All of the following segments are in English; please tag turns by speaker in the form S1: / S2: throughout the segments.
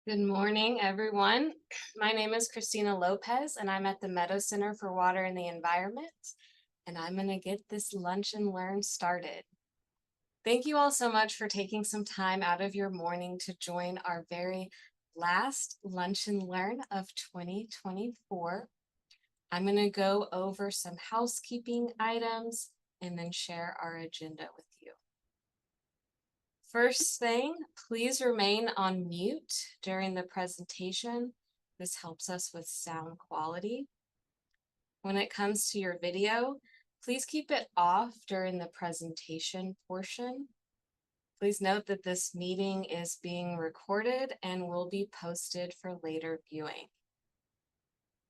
S1: Good morning, everyone. My name is Christina Lopez, and I'm at the Meadow Center for Water and the Environment, and I'm going to get this lunch and learn started. Thank you all so much for taking some time out of your morning to join our very last lunch and learn of 2024. I'm going to go over some housekeeping items and then share our agenda with you. First thing, please remain on mute during the presentation. This helps us with sound quality. When it comes to your video, please keep it off during the presentation portion. Please note that this meeting is being recorded and will be posted for later viewing.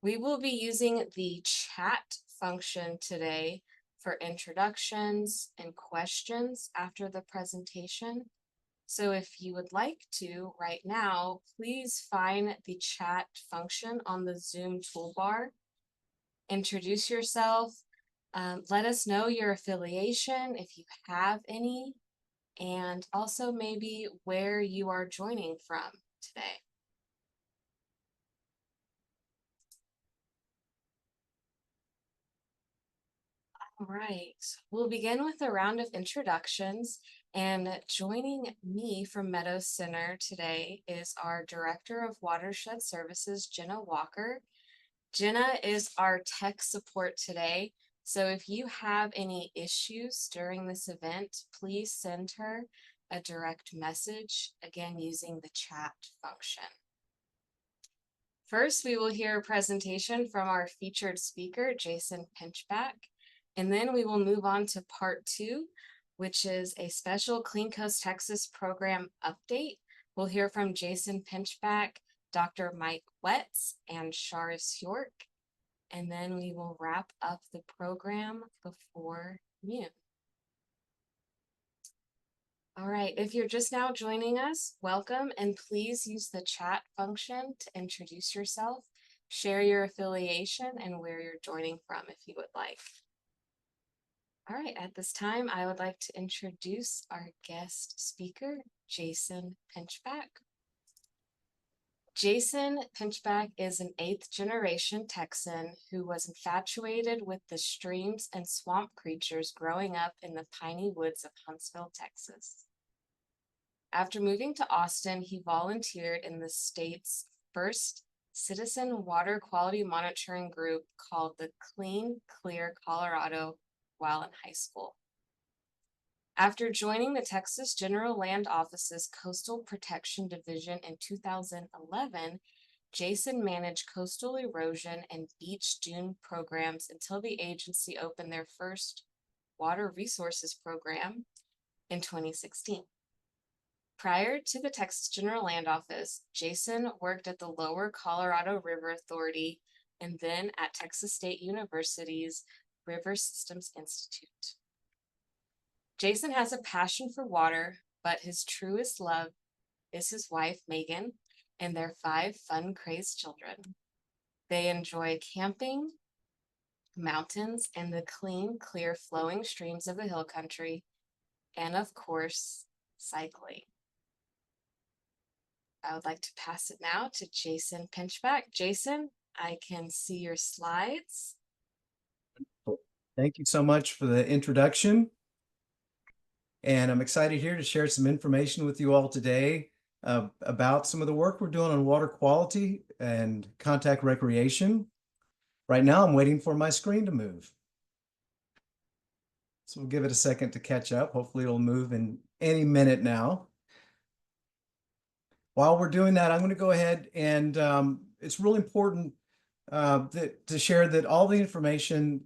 S1: We will be using the chat function today for introductions and questions after the presentation. So if you would like to right now, please find the chat function on the Zoom toolbar. Introduce yourself. Let us know your affiliation if you have any, and also maybe where you are joining from today. All right, we'll begin with a round of introductions, and joining me from Meadow Center today is our Director of Watershed Services, Jenna Walker. Jenna is our tech support today, so if you have any issues during this event, please send her a direct message, again using the chat function. First, we will hear a presentation from our featured speaker, Jason Pinchback. And then we will move on to part 2, which is a special Clean Coast Texas program update. We'll hear from Jason Pinchback, Dr. Mike Wetz, and Charriss York. And then we will wrap up the program before noon. All right, if you're just now joining us, welcome, and please use the chat function to introduce yourself, share your affiliation, and where you're joining from if you would like. All right, at this time, I would like to introduce our guest speaker, Jason Pinchback. Jason Pinchback is an 8th generation Texan who was infatuated with the streams and swamp creatures growing up in the piney woods of Huntsville, Texas. After moving to Austin, he volunteered in the state's first citizen water quality monitoring group called the Clean Clear Colorado while in high school. After joining the Texas General Land Office's Coastal Protection Division in 2011, Jason managed coastal erosion and beach dune programs until the agency opened their first water resources program in 2016. Prior to the Texas General Land Office, Jason worked at the Lower Colorado River Authority and then at Texas State University's River Systems Institute. Jason has a passion for water, but his truest love is his wife, Megan, and their 5 fun-crazed children. They enjoy camping, mountains, and the clean, clear flowing streams of the hill country, and of course, cycling. I would like to pass it now to Jason Pinchback. Jason, I can see your slides.
S2: Thank you so much for the introduction. And I'm excited here to share some information with you all today about some of the work we're doing on water quality and contact recreation. Right now, I'm waiting for my screen to move. So we'll give it a second to catch up. Hopefully it'll move in any minute now. While we're doing that, I'm going to go ahead and it's really important to share that all the information,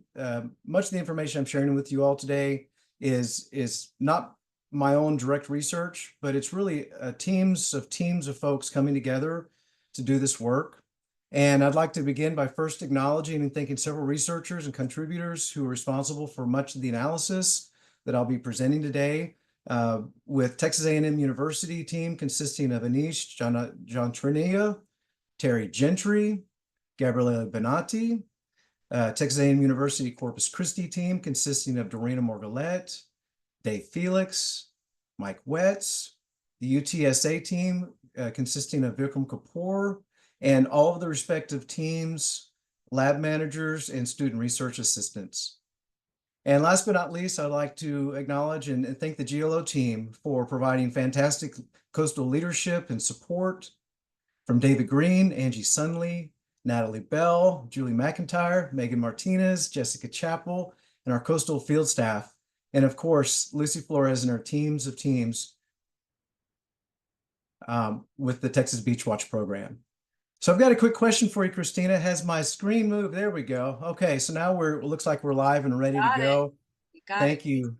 S2: much of the information I'm sharing with you all today is not my own direct research, but it's really teams of folks coming together to do this work. And I'd like to begin by first acknowledging and thanking several researchers and contributors who are responsible for much of the analysis that I'll be presenting today. With Texas A&M University team consisting of Anish John Trinia, Terry Gentry, Gabriella Benatti, Texas A&M University Corpus Christi team consisting of Dorena Morgulette, Dave Felix, Mike Wetz, the UTSA team consisting of Vikram Kapoor, and all of the respective teams, lab managers, and student research assistants. And last but not least, I'd like to acknowledge and thank the GLO team for providing fantastic coastal leadership and support from David Green, Angie Sunley, Natalie Bell, Julie McIntyre, Megan Martinez, Jessica Chappell, and our coastal field staff. And of course, Lucy Flores and her teams of teams with the Texas Beach Watch program. So I've got a quick question for you, Christina. Has my screen moved? There we go. Okay, so now it looks like we're live and ready to go.
S1: You got it.
S2: Thank you.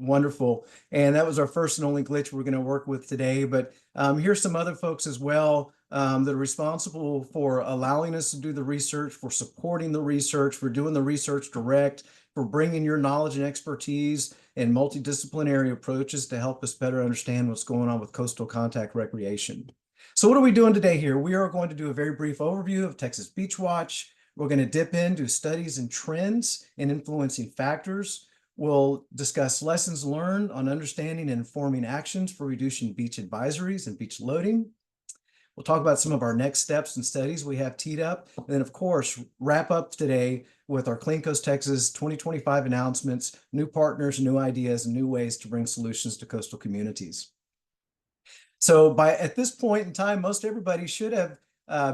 S2: Wonderful. And that was our first and only glitch we're going to work with today. But here's some other folks as well that are responsible for allowing us to do the research, for supporting the research, for doing the research direct, for bringing your knowledge and expertise and multidisciplinary approaches to help us better understand what's going on with coastal contact recreation. So what are we doing today here? We are going to do a very brief overview of Texas Beach Watch. We're going to dip into studies and trends and influencing factors. We'll discuss lessons learned on understanding and informing actions for reducing beach advisories and beach loading. We'll talk about some of our next steps and studies we have teed up. And then, of course, wrap up today with our Clean Coast Texas 2025 announcements, new partners, new ideas, and new ways to bring solutions to coastal communities. So at this point in time, most everybody should have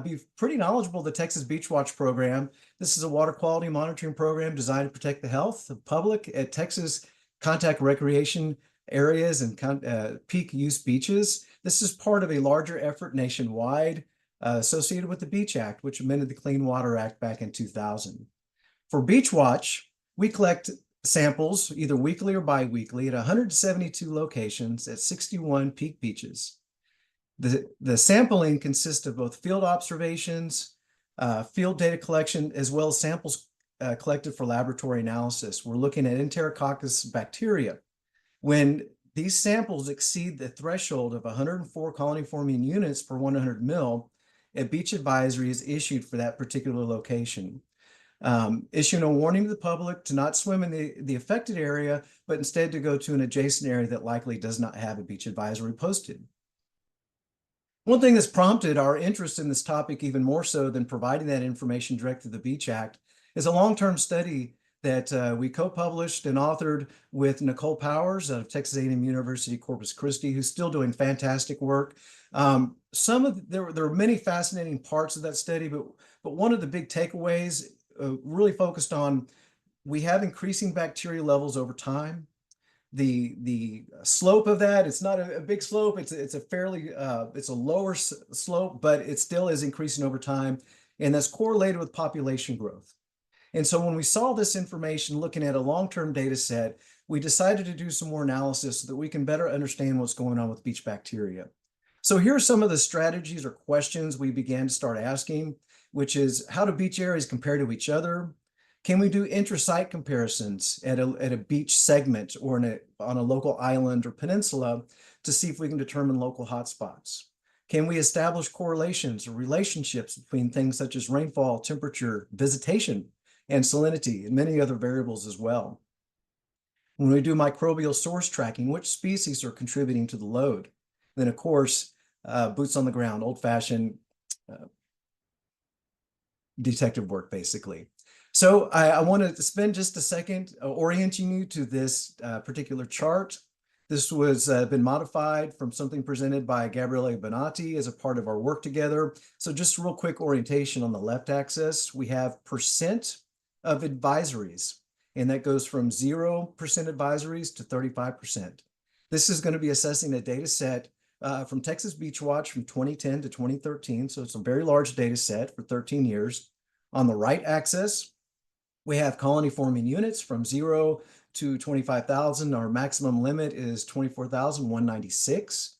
S2: be pretty knowledgeable of the Texas Beach Watch program. This is a water quality monitoring program designed to protect the health of public at Texas contact recreation areas and peak use beaches. This is part of a larger effort nationwide associated with the Beach Act, which amended the Clean Water Act back in 2000. For Beach Watch, we collect samples either weekly or bi-weekly at 172 locations at 61 peak beaches. The sampling consists of both field observations, field data collection, as well as samples collected for laboratory analysis. We're looking at Enterococcus bacteria. When these samples exceed the threshold of 104 colony-forming units per 100 mil, a beach advisory is issued for that particular location. Issuing a warning to the public to not swim in the affected area, but instead to go to an adjacent area that likely does not have a beach advisory posted. One thing that's prompted our interest in this topic even more so than providing that information direct to the Beach Act is a long-term study that we co-published and authored with Nicole Powers out of Texas A&M University, Corpus Christi, who's still doing fantastic work. There are many fascinating parts of that study, but one of the big takeaways really focused on we have increasing bacteria levels over time. The slope of that, it's not a big slope, it's a fairly it's a lower slope, but it still is increasing over time, and that's correlated with population growth. And so when we saw this information looking at a long-term data set, we decided to do some more analysis so that we can better understand what's going on with beach bacteria. So here are some of the strategies or questions we began to start asking, which is how do beach areas compare to each other? Can we do intra-site comparisons at a beach segment or on a local island or peninsula to see if we can determine local hotspots? Can we establish correlations or relationships between things such as rainfall, temperature, visitation, and salinity, and many other variables as well? When we do microbial source tracking, which species are contributing to the load? Then, of course, boots on the ground, old-fashioned detective work, basically. So I want to spend just a second orienting you to this particular chart. This was been modified from something presented by Gabriele Bonatti as a part of our work together. So just real quick orientation on the left axis, we have percent of advisories, and that goes from 0% advisories to 35%. This is going to be assessing a data set from Texas Beach Watch from 2010 to 2013. So it's a very large data set for 13 years. On the right axis, we have colony forming units from 0 to 25,000. Our maximum limit is 24,196.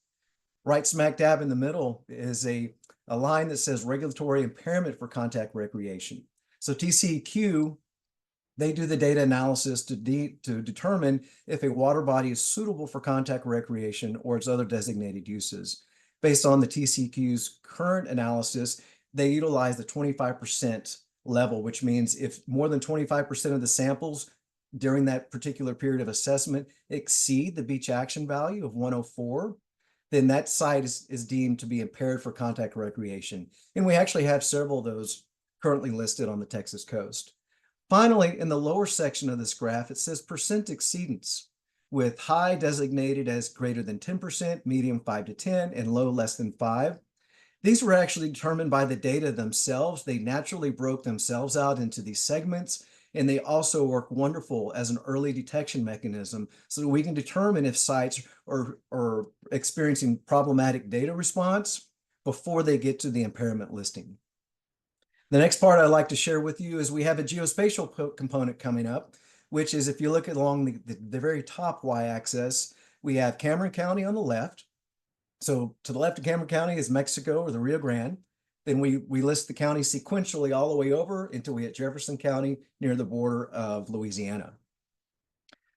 S2: Right smack dab in the middle is a line that says regulatory impairment for contact recreation. So TCEQ, they do the data analysis to determine if a water body is suitable for contact recreation or its other designated uses. Based on the TCEQ's current analysis, they utilize the 25% level, which means if more than 25% of the samples during that particular period of assessment exceed the beach action value of 104, then that site is deemed to be impaired for contact recreation. And we actually have several of those currently listed on the Texas coast. Finally, in the lower section of this graph, it says percent exceedance, with high designated as greater than 10%, medium 5 to 10, and low less than 5. These were actually determined by the data themselves. They naturally broke themselves out into these segments, and they also work wonderful as an early detection mechanism so that we can determine if sites are experiencing problematic data response before they get to the impairment listing. The next part I'd like to share with you is we have a geospatial component coming up, which is if you look along the very top y-axis, we have Cameron County on the left. So to the left of Cameron County is Mexico or the Rio Grande. Then we list the counties sequentially all the way over until we hit Jefferson County near the border of Louisiana.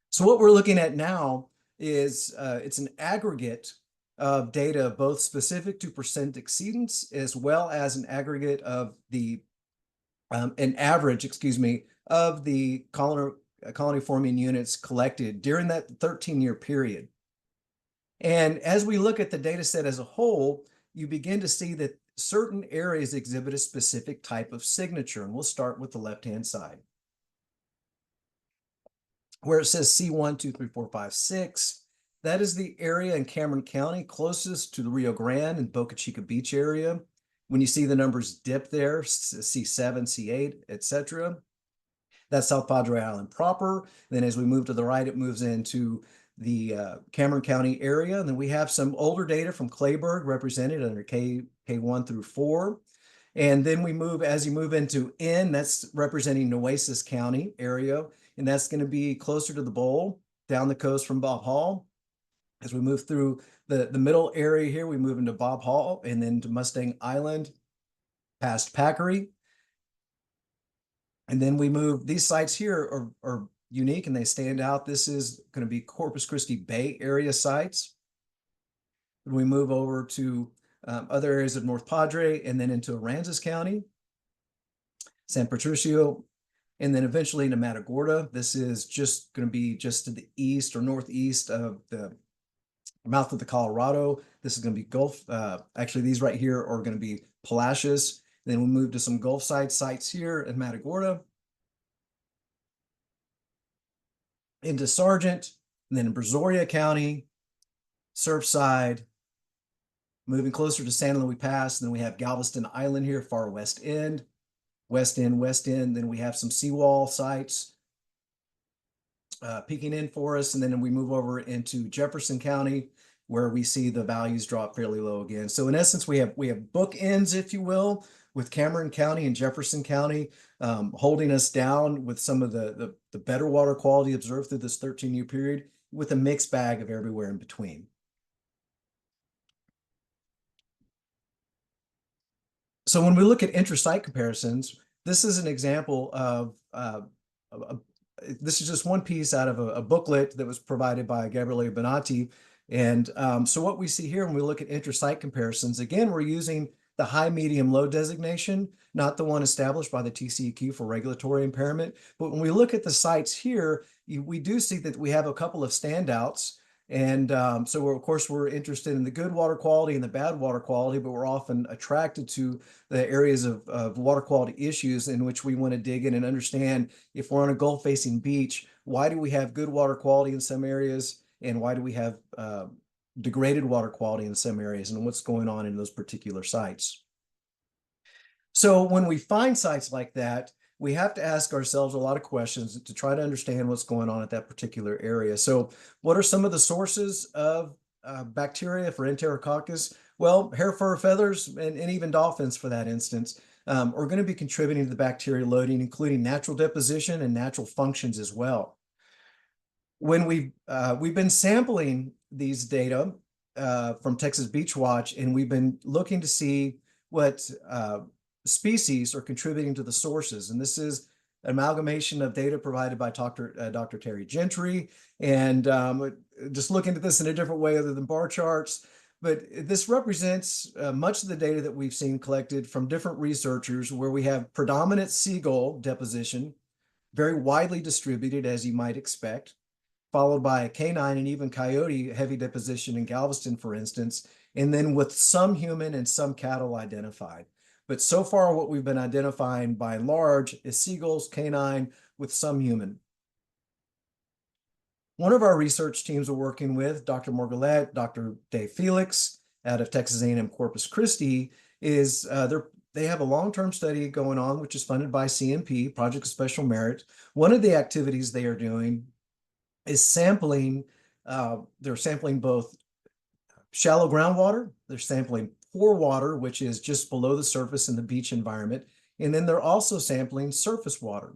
S2: So what we're looking at now is it's an aggregate of data, both specific to percent exceedance, as well as an aggregate of an average, of the colony forming units collected during that 13-year period. And as we look at the data set as a whole, you begin to see that certain areas exhibit a specific type of signature. And we'll start with the left-hand side, where it says C1, 2, 3, 4, 5, 6. That is the area in Cameron County closest to the Rio Grande and Boca Chica Beach area. When you see the numbers dip there, C7, C8, etc., that's South Padre Island proper. Then as we move to the right, it moves into the Cameron County area. And then we have some older data from Clayburgh represented under K1 through 4. And then we move, as you move into N, that's representing Nueces County area. And that's going to be closer to the bowl down the coast from Bob Hall. As we move through the middle area here, we move into Bob Hall and then to Mustang Island, past Packery. And then we move, these sites here are unique and they stand out. This is going to be Corpus Christi Bay area sites. And we move over to other areas of North Padre and then into Aransas County, San Patricio, and then eventually into Matagorda. This is just going to be just to the east or northeast of the mouth of the Colorado. This is going to be Gulf. Actually, these right here are going to be Palacios. Then we'll move to some Gulf side sites here in Matagorda, into Sargent, and then in Brazoria County, Surfside, moving closer to San Luis Pass. And then we have Galveston Island here, far west end, west end, west end. Then we have some seawall sites peeking in for us. And then we move over into Jefferson County, where we see the values drop fairly low again. So in essence, we have bookends, if you will, with Cameron County and Jefferson County holding us down with some of the better water quality observed through this 13-year period, with a mixed bag of everywhere in between. So when we look at intra-site comparisons, this is an example of this is just one piece out of a booklet that was provided by Gabriele Bonatti. And so what we see here when we look at intra-site comparisons, again, we're using the high, medium, low designation, not the one established by the TCEQ for regulatory impairment. But when we look at the sites here, we do see that we have a couple of standouts. And so of course, we're interested in the good water quality and the bad water quality, but we're often attracted to the areas of water quality issues in which we want to dig in and understand if we're on a Gulf-facing beach, why do we have good water quality in some areas? And why do we have degraded water quality in some areas, and what's going on in those particular sites? So when we find sites like that, we have to ask ourselves a lot of questions to try to understand what's going on at that particular area. So what are some of the sources of bacteria for Enterococcus? Well, hair, fur, feathers, and even dolphins, for that instance, are going to be contributing to the bacteria loading, including natural deposition and natural functions as well. When we've been sampling these data from Texas Beach Watch, and we've been looking to see what species are contributing to the sources. And this is an amalgamation of data provided by Dr. Terry Gentry. And just looking at this in a different way other than bar charts, but this represents much of the data that we've seen collected from different researchers, where we have predominant seagull deposition, very widely distributed, as you might expect. followed by a canine and even coyote heavy deposition in Galveston, for instance, and then with some human and some cattle identified. But so far, what we've been identifying by and large is seagulls, canine, with some human. One of our research teams we're working with, Dr. Morgulette, Dr. Dave Felix out of Texas A&M Corpus Christi, is they have a long-term study going on, which is funded by CMP, Project of Special Merit. One of the activities they are doing is sampling. They're sampling both shallow groundwater, they're sampling pore water, which is just below the surface in the beach environment, and then they're also sampling surface water.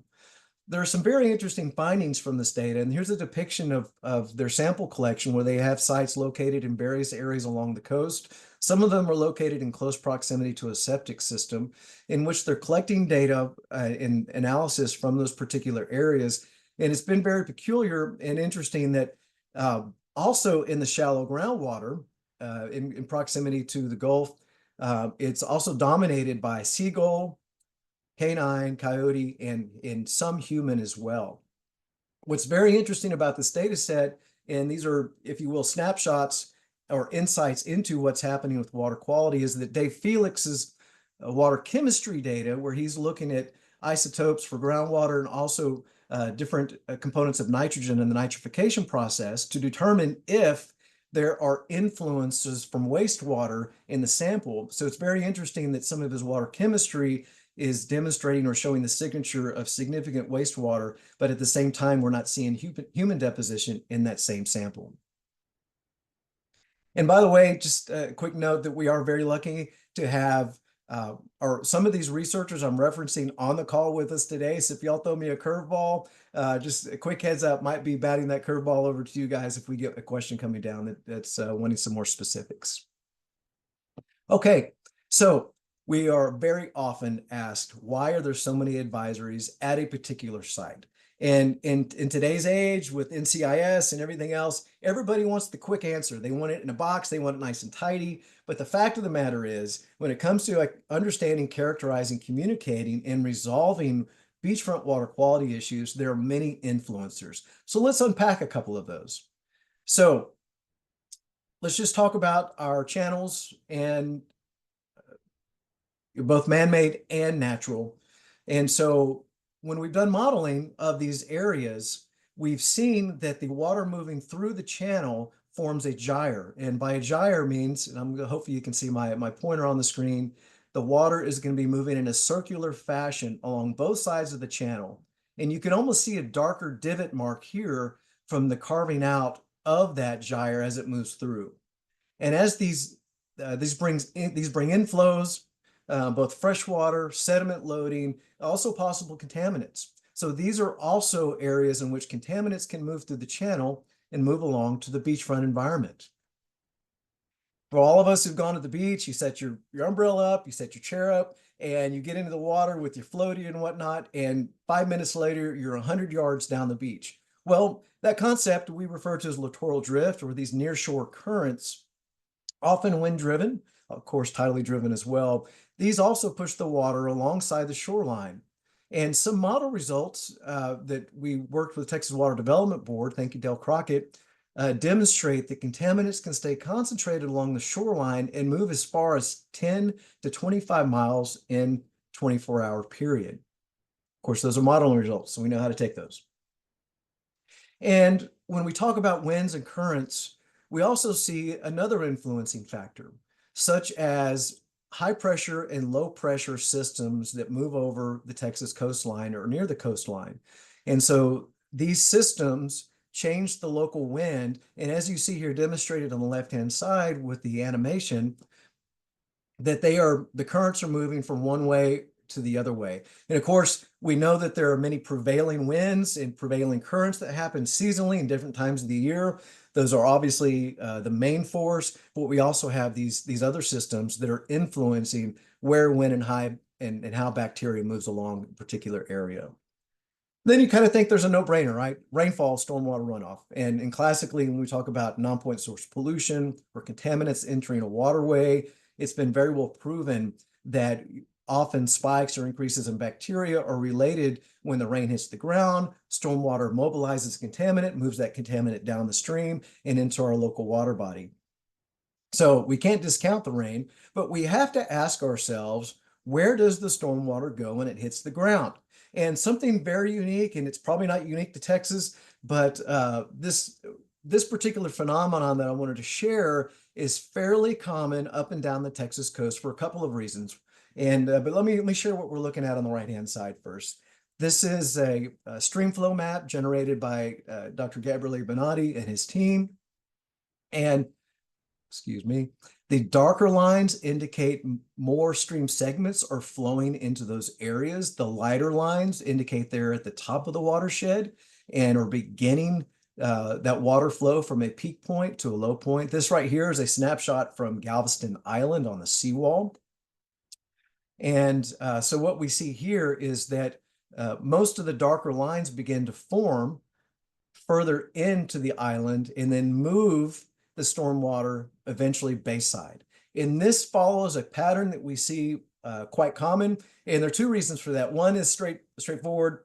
S2: There are some very interesting findings from this data, and here's a depiction of their sample collection where they have sites located in various areas along the coast. Some of them are located in close proximity to a septic system in which they're collecting data and analysis from those particular areas. And it's been very peculiar and interesting that also in the shallow groundwater, in proximity to the Gulf, it's also dominated by seagull, canine, coyote, and some human as well. What's very interesting about this data set, and these are, if you will, snapshots or insights into what's happening with water quality, is that Dave Felix's water chemistry data, where he's looking at isotopes for groundwater and also different components of nitrogen in the nitrification process to determine if there are influences from wastewater in the sample. So it's very interesting that some of his water chemistry is demonstrating or showing the signature of significant wastewater, but at the same time, we're not seeing human deposition in that same sample. And by the way, just a quick note that we are very lucky to have some of these researchers I'm referencing on the call with us today. So if y'all throw me a curveball, just a quick heads up, might be batting that curveball over to you guys if we get a question coming down that's wanting some more specifics. Okay, so we are very often asked, why are there so many advisories at a particular site? And in today's age with NCIS and everything else, everybody wants the quick answer. They want it in a box, they want it nice and tidy. But the fact of the matter is, when it comes to understanding, characterizing, communicating, and resolving beachfront water quality issues, there are many influencers. So let's unpack a couple of those. So let's just talk about our channels, and both man-made and natural. And so when we've done modeling of these areas, we've seen that the water moving through the channel forms a gyre. And by a gyre means, and hopefully you can see my pointer on the screen, the water is going to be moving in a circular fashion along both sides of the channel. And you can almost see a darker divot mark here from the carving out of that gyre as it moves through. And as these bring inflows, both freshwater, sediment loading, also possible contaminants. So these are also areas in which contaminants can move through the channel and move along to the beachfront environment. For all of us who've gone to the beach, you set your umbrella up, you set your chair up, and you get into the water with your floaty and whatnot, and 5 minutes later, you're 100 yards down the beach. Well, that concept we refer to as littoral drift, or these nearshore currents, often wind-driven, of course, tidally driven as well. These also push the water alongside the shoreline. And some model results that we worked with Texas Water Development Board, thank you, Del Crockett, demonstrate that contaminants can stay concentrated along the shoreline and move as far as 10 to 25 miles in 24-hour period. Of course, those are modeling results, so we know how to take those. And when we talk about winds and currents, we also see another influencing factor, such as high pressure and low pressure systems that move over the Texas coastline or near the coastline. And so these systems change the local wind. And as you see here demonstrated on the left-hand side with the animation, that the currents are moving from one way to the other way. And of course, we know that there are many prevailing winds and prevailing currents that happen seasonally in different times of the year. Those are obviously the main force, but we also have these other systems that are influencing where, when, and how bacteria moves along a particular area. Then you kind of think there's a no-brainer, right? Rainfall, stormwater runoff. And classically, when we talk about non-point source pollution or contaminants entering a waterway, it's been very well proven that often spikes or increases in bacteria are related when the rain hits the ground. Stormwater mobilizes contaminant, moves that contaminant down the stream and into our local water body. So we can't discount the rain, but we have to ask ourselves, where does the stormwater go when it hits the ground? And something very unique, and it's probably not unique to Texas, but this particular phenomenon that I wanted to share is fairly common up and down the Texas coast for a couple of reasons. And but let me share what we're looking at on the right-hand side first. This is a stream flow map generated by Dr. Gabriele Bonatti and his team. And excuse me, the darker lines indicate more stream segments are flowing into those areas. The lighter lines indicate they're at the top of the watershed and are beginning that water flow from a peak point to a low point. This right here is a snapshot from Galveston Island on the seawall. And so what we see here is that most of the darker lines begin to form further into the island and then move the stormwater eventually bayside. And this follows a pattern that we see quite common. And there are two reasons for that. One is straightforward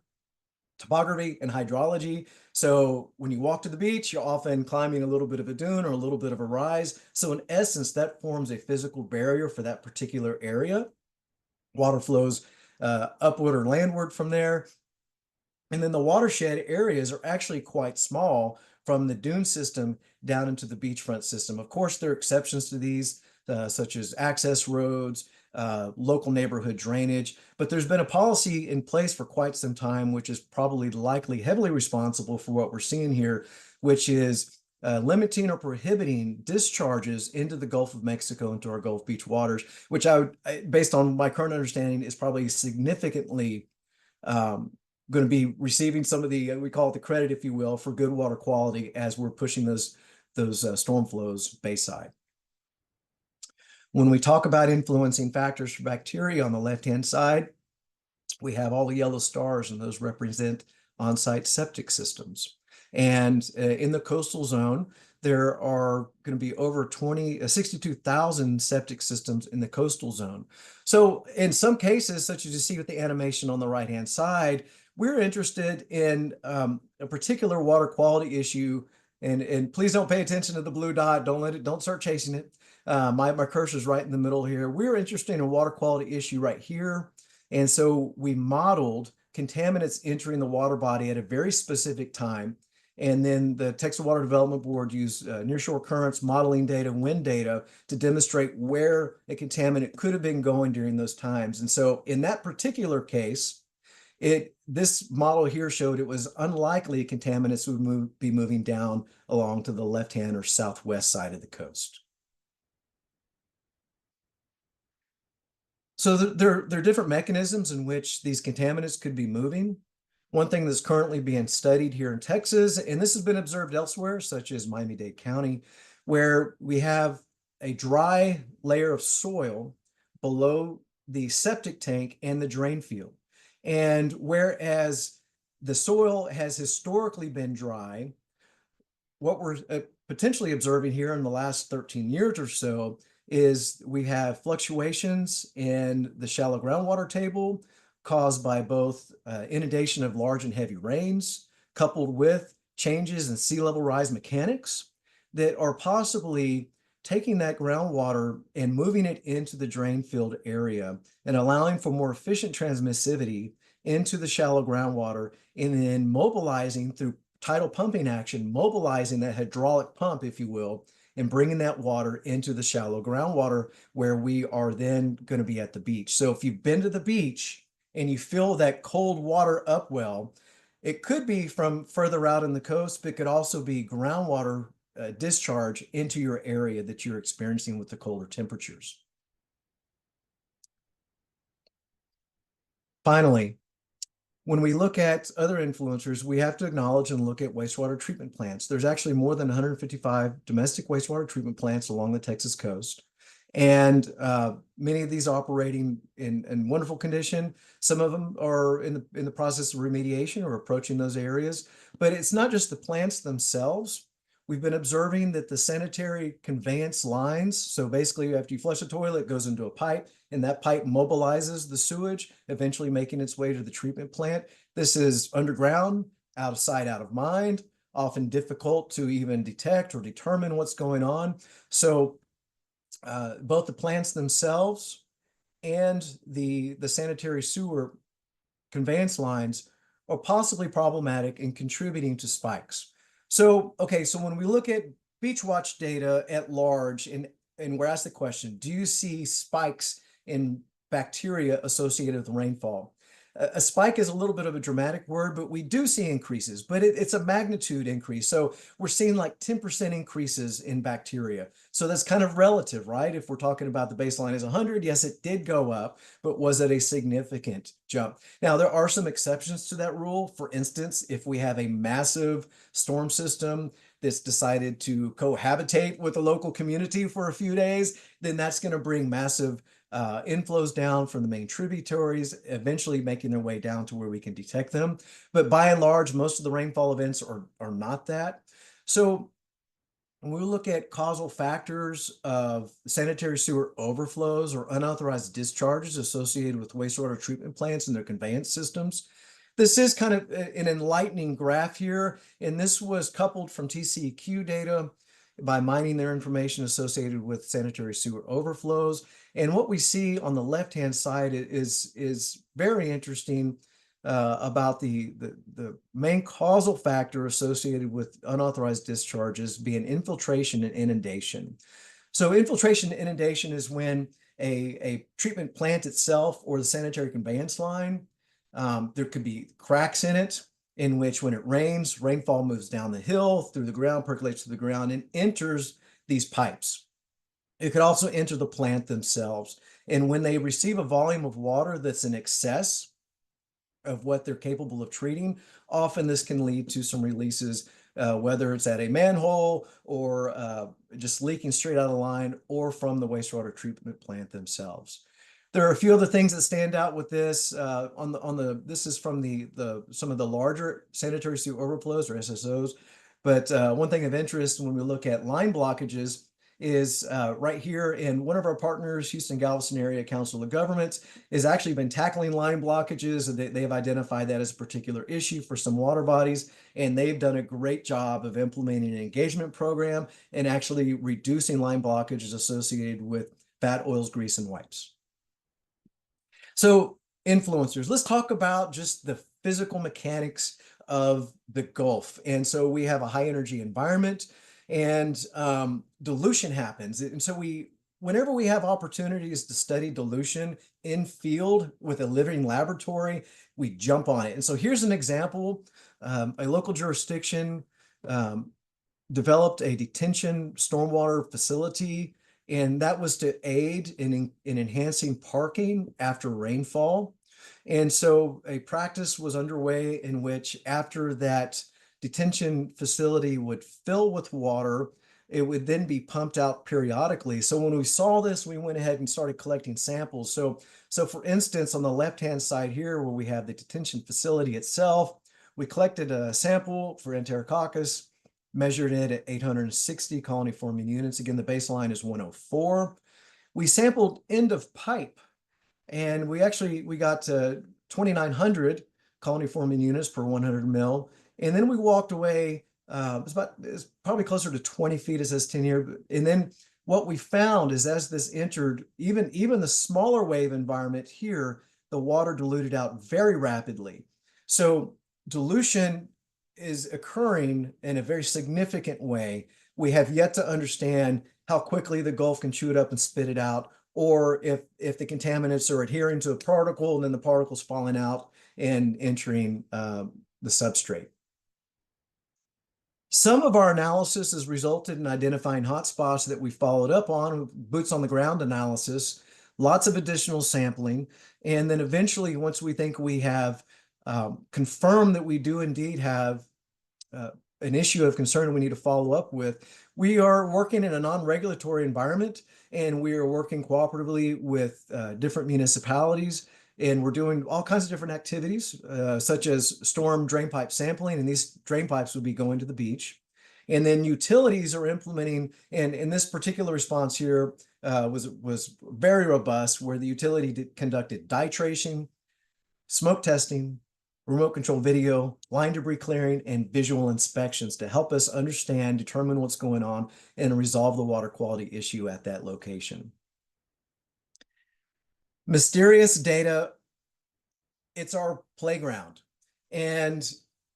S2: topography and hydrology. So when you walk to the beach, you're often climbing a little bit of a dune or a little bit of a rise. So in essence, that forms a physical barrier for that particular area. Water flows upward or landward from there. And then the watershed areas are actually quite small from the dune system down into the beachfront system. Of course, there are exceptions to these, such as access roads, local neighborhood drainage, but there's been a policy in place for quite some time, which is probably likely heavily responsible for what we're seeing here, which is limiting or prohibiting discharges into the Gulf of Mexico, into our Gulf Beach waters, which based on my current understanding, is probably significantly going to be receiving some of the, we call it the credit, if you will, for good water quality as we're pushing those storm flows bayside. When we talk about influencing factors for bacteria on the left-hand side, we have all the yellow stars, and those represent on-site septic systems. And in the coastal zone, there are going to be over 62,000 septic systems in the coastal zone. So in some cases, such as you see with the animation on the right-hand side, we're interested in a particular water quality issue. And please don't pay attention to the blue dot. Don't start chasing it. My cursor's right in the middle here. We're interested in a water quality issue right here. And so we modeled contaminants entering the water body at a very specific time. And then the Texas Water Development Board used nearshore currents, modeling data, wind data to demonstrate where a contaminant could have been going during those times. And so in that particular case, this model here showed it was unlikely contaminants would be moving down along to the left-hand or southwest side of the coast. So there are different mechanisms in which these contaminants could be moving. One thing that's currently being studied here in Texas, and this has been observed elsewhere, such as Miami-Dade County, where we have a dry layer of soil below the septic tank and the drain field. And whereas the soil has historically been dry, what we're potentially observing here in the last 13 years or so is we have fluctuations in the shallow groundwater table caused by both inundation of large and heavy rains, coupled with changes in sea level rise mechanics that are possibly taking that groundwater and moving it into the drain field area and allowing for more efficient transmissivity into the shallow groundwater, and then mobilizing through tidal pumping action, mobilizing that hydraulic pump, if you will, and bringing that water into the shallow groundwater where we are then going to be at the beach. So if you've been to the beach and you feel that cold water upwell, it could be from further out in the coast, but it could also be groundwater discharge into your area that you're experiencing with the colder temperatures. Finally, when we look at other influencers, we have to acknowledge and look at wastewater treatment plants. There's actually more than 155 domestic wastewater treatment plants along the Texas coast. And many of these operating in wonderful condition. Some of them are in the process of remediation or approaching those areas. But it's not just the plants themselves. we've been observing that the sanitary conveyance lines, so basically after you flush a toilet, it goes into a pipe, and that pipe mobilizes the sewage, eventually making its way to the treatment plant. This is underground, out of sight, out of mind, often difficult to even detect or determine what's going on. So both the plants themselves and the sanitary sewer conveyance lines are possibly problematic and contributing to spikes. So, okay, so when we look at beach watch data at large, and we're asked the question, do you see spikes in bacteria associated with rainfall? A spike is a little bit of a dramatic word, but we do see increases, but it's a magnitude increase. So we're seeing like 10% increases in bacteria. So that's kind of relative, right? If we're talking about the baseline is 100, yes, it did go up, but was it a significant jump? Now, there are some exceptions to that rule. For instance, if we have a massive storm system that's decided to cohabitate with the local community for a few days, then that's going to bring massive inflows down from the main tributaries, eventually making their way down to where we can detect them. But by and large, most of the rainfall events are not that. So when we look at causal factors of sanitary sewer overflows or unauthorized discharges associated with wastewater treatment plants and their conveyance systems, this is kind of an enlightening graph here, and this was coupled from TCEQ data by mining their information associated with sanitary sewer overflows. And what we see on the left-hand side is very interesting about the main causal factor associated with unauthorized discharges being infiltration and inundation. So infiltration and inundation is when a treatment plant itself or the sanitary conveyance line, there could be cracks in it, in which when it rains, rainfall moves down the hill, through the ground, percolates through the ground, and enters these pipes. It could also enter the plant themselves. And when they receive a volume of water that's in excess of what they're capable of treating, often this can lead to some releases, whether it's at a manhole or just leaking straight out of the line or from the wastewater treatment plant themselves. There are a few other things that stand out with this. This is from some of the larger sanitary sewer overflows or SSOs. But one thing of interest when we look at line blockages is right here in one of our partners, Houston Galveston Area Council of Governments, has actually been tackling line blockages. They have identified that as a particular issue for some water bodies, and they've done a great job of implementing an engagement program and actually reducing line blockages associated with fat, oils, grease, and wipes. So influencers, let's talk about just the physical mechanics of the Gulf. And so we have a high energy environment, and dilution happens. And so whenever we have opportunities to study dilution in field with a living laboratory, we jump on it. And so here's an example. A local jurisdiction developed a detention stormwater facility, and that was to aid in enhancing parking after rainfall. And so a practice was underway in which after that detention facility would fill with water, it would then be pumped out periodically. So when we saw this, we went ahead and started collecting samples. So for instance, on the left-hand side here, where we have the detention facility itself, we collected a sample for Enterococcus, measured it at 860 colony forming units. Again, the baseline is 104. We sampled end of pipe, and we got 2,900 colony forming units per 100 mil. And then we walked away, it's probably closer to 20 feet, it says 10 here. And then what we found is as this entered, even the smaller wave environment here, the water diluted out very rapidly. So dilution is occurring in a very significant way. We have yet to understand how quickly the Gulf can chew it up and spit it out, or if the contaminants are adhering to a particle and then the particle's falling out and entering the substrate. Some of our analysis has resulted in identifying hotspots that we followed up on with boots on the ground analysis, lots of additional sampling, and then eventually, once we think we have confirmed that we do indeed have an issue of concern we need to follow up with, we are working in a non-regulatory environment, and we are working cooperatively with different municipalities, and we're doing all kinds of different activities, such as storm drain pipe sampling, and these drain pipes would be going to the beach. And then utilities are implementing, and in this particular response here was very robust, where the utility conducted dye tracing, smoke testing, remote control video, line debris clearing, and visual inspections to help us understand, determine what's going on, and resolve the water quality issue at that location. Mysterious data, it's our playground. And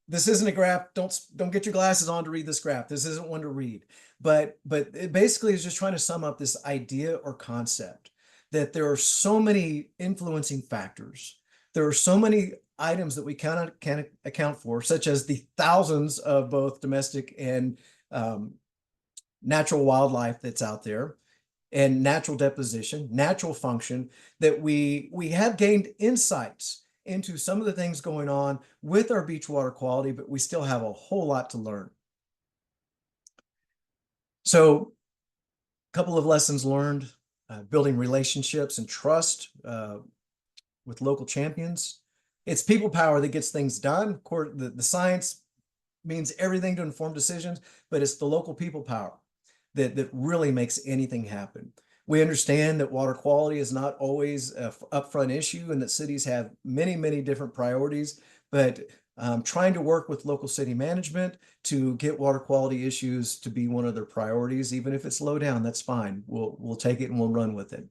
S2: this isn't a graph. Don't get your glasses on to read this graph. This isn't one to read. But it basically is just trying to sum up this idea or concept that there are so many influencing factors. There are so many items that we can't account for, such as the thousands of both domestic and natural wildlife that's out there, and natural deposition, natural function, that we have gained insights into some of the things going on with our beach water quality, but we still have a whole lot to learn. So a couple of lessons learned, building relationships and trust with local champions. It's people power that gets things done. Of course, the science means everything to inform decisions, but it's the local people power that really makes anything happen. We understand that water quality is not always an upfront issue, and that cities have many, many different priorities, but trying to work with local city management to get water quality issues to be one of their priorities, even if it's low down, that's fine. We'll take it and we'll run with it.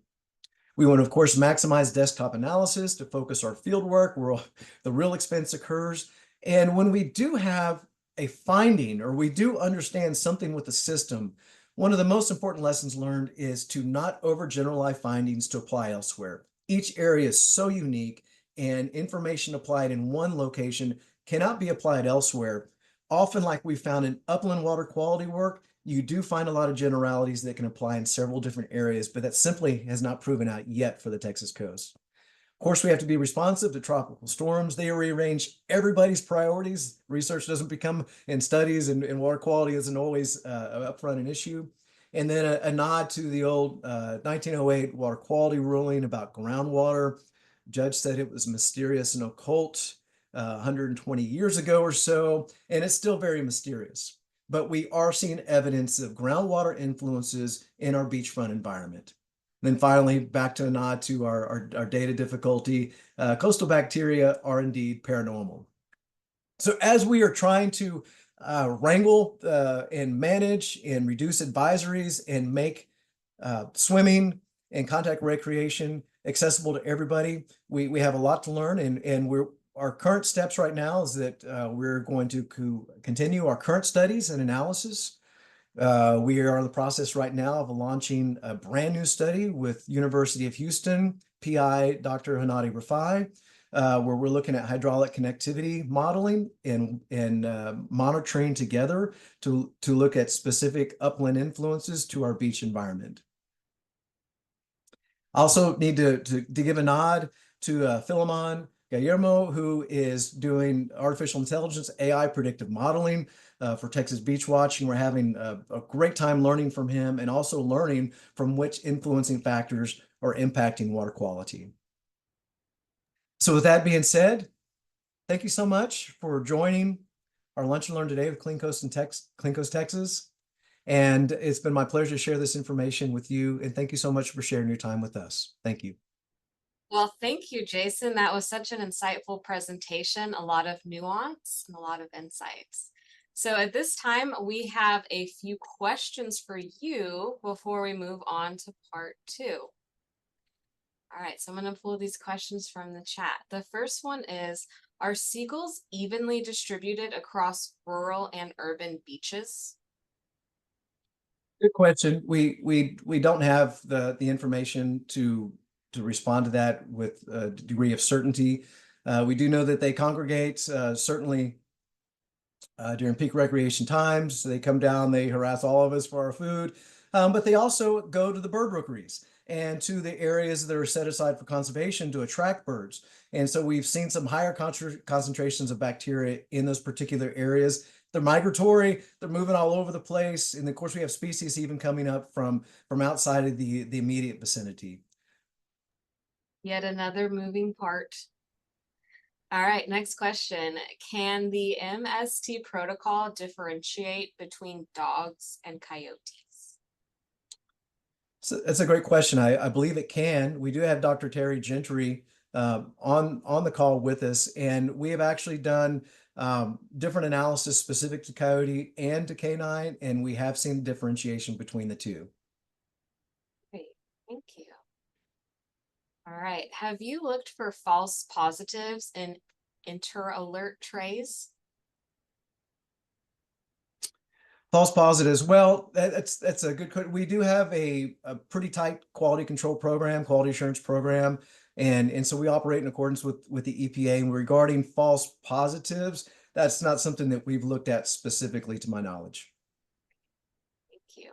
S2: We want to, of course, maximize desktop analysis to focus our field work where the real expense occurs. And when we do have a finding, or we do understand something with the system, one of the most important lessons learned is to not overgeneralize findings to apply elsewhere. Each area is so unique, and information applied in one location cannot be applied elsewhere. Often, like we found in upland water quality work, you do find a lot of generalities that can apply in several different areas, but that simply has not proven out yet for the Texas coast. Of course, we have to be responsive to tropical storms. They rearrange everybody's priorities. Research doesn't become, and studies and water quality isn't always upfront an issue. And then a nod to the old 1908 water quality ruling about groundwater. Judge said it was mysterious and occult 120 years ago or so, and it's still very mysterious. But we are seeing evidence of groundwater influences in our beachfront environment. Then finally, back to a nod to our data difficulty, coastal bacteria are indeed paranormal. So as we are trying to wrangle and manage and reduce advisories and make swimming and contact recreation accessible to everybody, we have a lot to learn, and our current steps right now is that we're going to continue our current studies and analysis. We are in the process right now of launching a brand new study with University of Houston, PI Dr. Hannati Rafai, where we're looking at hydraulic connectivity modeling and monitoring together to look at specific upland influences to our beach environment. I also need to give a nod to Philemon Guillermo, who is doing artificial intelligence, AI predictive modeling for Texas Beach Watching. We're having a great time learning from him, and also learning from which influencing factors are impacting water quality. So with that being said, thank you so much for joining our Lunch and Learn today with Clean Coast, Texas. And it's been my pleasure to share this information with you. And thank you so much for sharing your time with us. Thank you.
S1: Well, thank you, Jason. That was such an insightful presentation, a lot of nuance and a lot of insights. So at this time, we have a few questions for you before we move on to part 2. All right, so I'm going to pull these questions from the chat. The first one is, are seagulls evenly distributed across rural and urban beaches?
S2: Good question. We don't have the information to respond to that with a degree of certainty. We do know that they congregate certainly during peak recreation times. They come down, they harass all of us for our food, but they also go to the bird rookeries and to the areas that are set aside for conservation to attract birds. And so we've seen some higher concentrations of bacteria in those particular areas. They're migratory, they're moving all over the place. And of course, we have species even coming up from outside of the immediate vicinity.
S1: Yet another moving part. All right, next question. Can the MST protocol differentiate between dogs and coyotes?
S2: So that's a great question. I believe it can. We do have Dr. Terry Gentry on the call with us, and we have actually done different analysis specific to coyote and to canine, and we have seen differentiation between the two.
S1: Great, thank you. All right, have you looked for false positives in inter-alert trays?
S2: False positives. Well, that's a good question. We do have a pretty tight quality control program, quality assurance program, and so we operate in accordance with the EPA. And regarding false positives, that's not something that we've looked at specifically, to my knowledge.
S1: Thank you.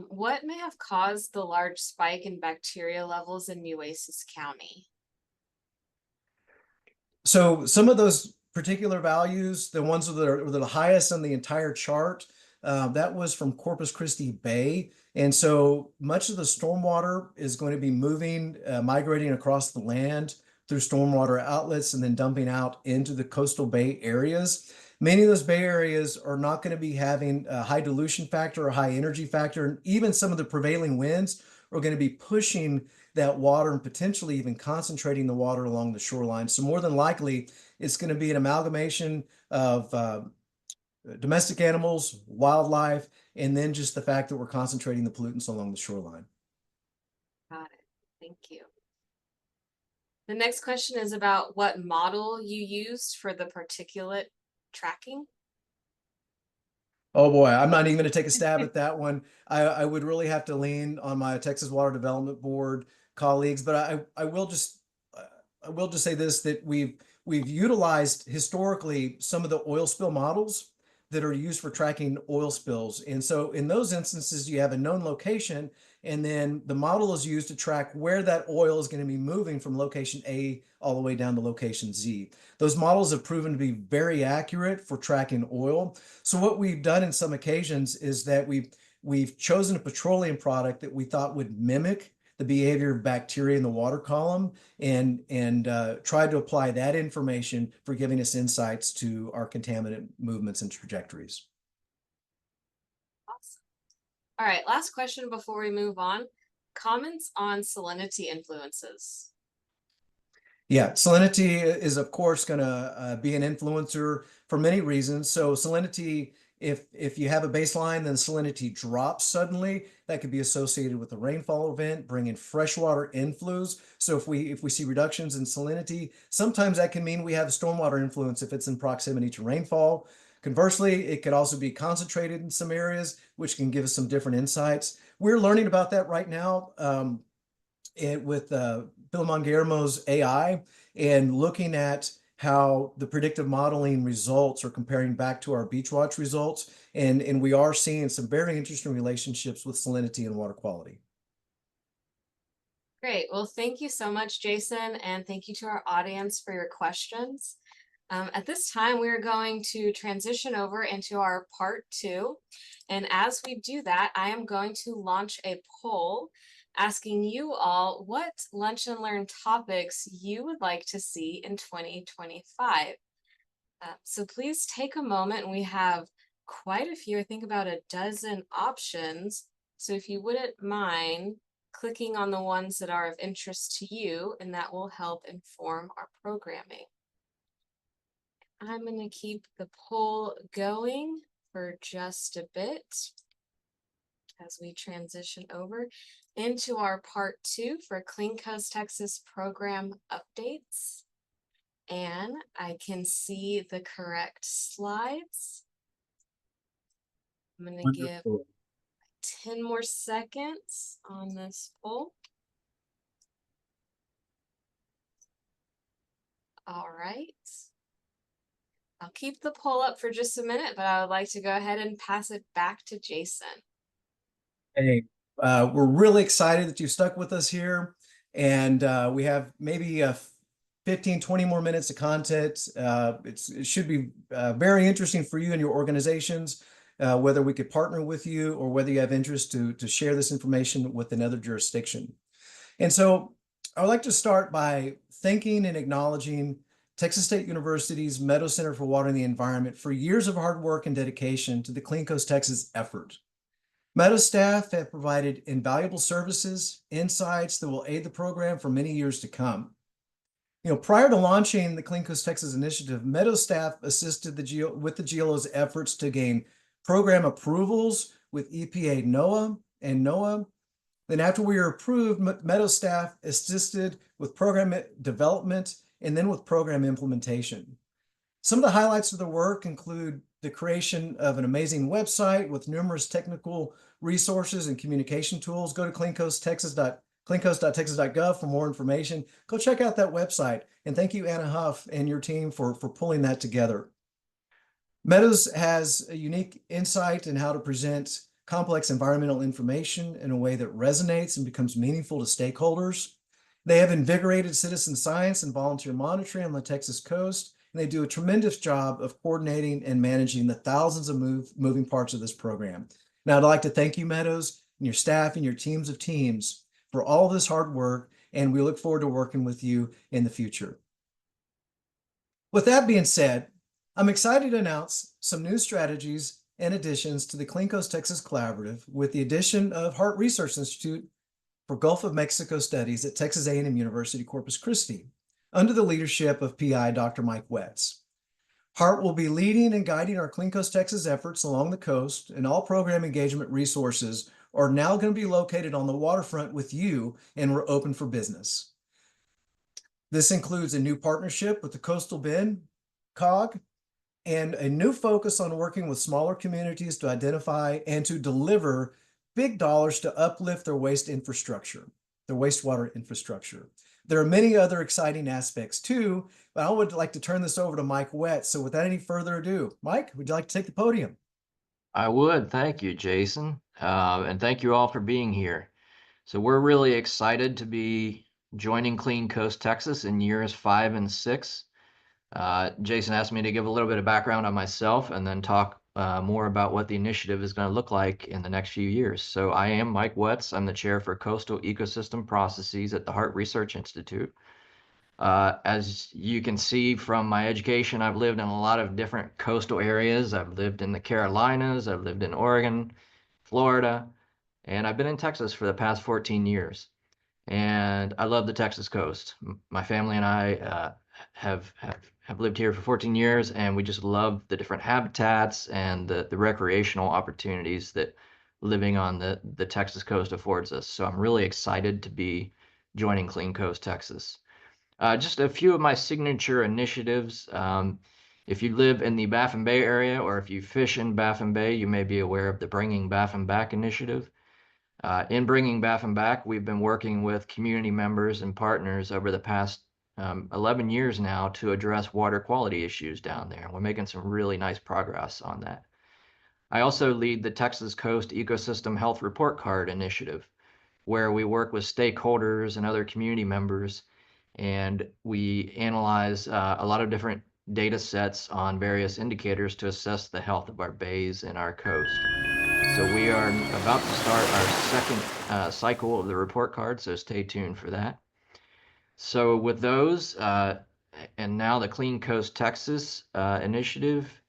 S1: What may have caused the large spike in bacteria levels in Nueces County?
S2: So some of those particular values, the ones that are the highest on the entire chart, that was from Corpus Christi Bay. And so much of the stormwater is going to be moving, migrating across the land through stormwater outlets and then dumping out into the coastal bay areas. Many of those bay areas are not going to be having a high dilution factor or high energy factor. And even some of the prevailing winds are going to be pushing that water and potentially even concentrating the water along the shoreline. So more than likely, it's going to be an amalgamation of domestic animals, wildlife, and then just the fact that we're concentrating the pollutants along the shoreline.
S1: Got it. Thank you. The next question is about what model you used for the particulate tracking.
S2: Oh boy, I'm not even going to take a stab at that one. I would really have to lean on my Texas Water Development Board colleagues, but I will just say this, that we've utilized historically some of the oil spill models that are used for tracking oil spills. And so in those instances, you have a known location, and then the model is used to track where that oil is going to be moving from location A all the way down to location Z. Those models have proven to be very accurate for tracking oil. So what we've done in some occasions is that we've chosen a petroleum product that we thought would mimic the behavior of bacteria in the water column, and tried to apply that information for giving us insights to our contaminant movements and trajectories.
S1: Awesome. All right, last question before we move on. Comments on salinity influences.
S2: Yeah, salinity is of course going to be an influencer for many reasons. So salinity, if you have a baseline, then salinity drops suddenly. That could be associated with a rainfall event, bringing freshwater inflows. So if we see reductions in salinity, sometimes that can mean we have a stormwater influence if it's in proximity to rainfall. Conversely, it could also be concentrated in some areas, which can give us some different insights. We're learning about that right now with Philemon Guillermo's AI, and looking at how the predictive modeling results are comparing back to our Beach Watch results. And we are seeing some very interesting relationships with salinity and water quality.
S1: Great. Well, thank you so much, Jason, and thank you to our audience for your questions. At this time, we are going to transition over into our part 2. And as we do that, I am going to launch a poll asking you all what Lunch and Learn topics you would like to see in 2025. So please take a moment. We have quite a few, I think about a dozen options. So if you wouldn't mind clicking on the ones that are of interest to you, and that will help inform our programming. I'm going to keep the poll going for just a bit as we transition over into our part 2 for Clean Coast Texas program updates. And I can see the correct slides. I'm going to give 10 more seconds on this poll. All right. I'll keep the poll up for just a minute, but I would like to go ahead and pass it back to Jason.
S2: Hey, we're really excited that you stuck with us here, and we have maybe 15, 20 more minutes of content. It should be very interesting for you and your organizations, whether we could partner with you or whether you have interest to share this information with another jurisdiction. And so I would like to start by thanking and acknowledging Texas State University's Meadow Center for Water and the Environment for years of hard work and dedication to the Clean Coast Texas effort. Meadow staff have provided invaluable services, insights that will aid the program for many years to come. Prior to launching the Clean Coast Texas initiative, Meadow staff assisted with the GLO's efforts to gain program approvals with EPA, NOAA, and NOAA. Then after we were approved, Meadow staff assisted with program development and then with program implementation. Some of the highlights of the work include the creation of an amazing website with numerous technical resources and communication tools. Go to cleancoast.texas.gov for more information. Go check out that website. And thank you, Anna Huff and your team for pulling that together. Meadows has a unique insight in how to present complex environmental information in a way that resonates and becomes meaningful to stakeholders. They have invigorated citizen science and volunteer monitoring on the Texas coast, and they do a tremendous job of coordinating and managing the thousands of moving parts of this program. Now, I'd like to thank you, Meadows, and your staff and your teams of teams for all this hard work, and we look forward to working with you in the future. With that being said, I'm excited to announce some new strategies and additions to the Clean Coast Texas Collaborative with the addition of Harte Research Institute for Gulf of Mexico Studies at Texas A&M University Corpus Christi, under the leadership of PI Dr. Mike Wetz. Harte will be leading and guiding our Clean Coast Texas efforts along the coast, and all program engagement resources are now going to be located on the waterfront with you, and we're open for business. This includes a new partnership with the Coastal Bend COG, and a new focus on working with smaller communities to identify and to deliver big dollars to uplift their wastewater infrastructure. There are many other exciting aspects too, but I would like to turn this over to Mike Wetz. So without any further ado, Mike, would you like to take the podium?
S3: I would. Thank you, Jason. And thank you all for being here. So we're really excited to be joining Clean Coast Texas in years 5 and 6. Jason asked me to give a little bit of background on myself and then talk more about what the initiative is going to look like in the next few years. So I am Mike Wetz. I'm the chair for Coastal Ecosystem Processes at the Harte Research Institute. As you can see from my education, I've lived in a lot of different coastal areas. I've lived in the Carolinas, I've lived in Oregon, Florida, and I've been in Texas for the past 14 years. And I love the Texas coast. My family and I have lived here for 14 years, and we just love the different habitats and the recreational opportunities that living on the Texas coast affords us. So I'm really excited to be joining Clean Coast Texas. Just a few of my signature initiatives. If you live in the Baffin Bay area, or if you fish in Baffin Bay, you may be aware of the Bringing Baffin Back initiative. In Bringing Baffin Back, we've been working with community members and partners over the past 11 years now to address water quality issues down there. We're making some really nice progress on that. I also lead the Texas Coast Ecosystem Health Report Card initiative, where we work with stakeholders and other community members, and we analyze a lot of different data sets on various indicators to assess the health of our bays and our coast. So we are about to start our second cycle of the report card, so stay tuned for that. So with those, and now the Clean Coast Texas initiative,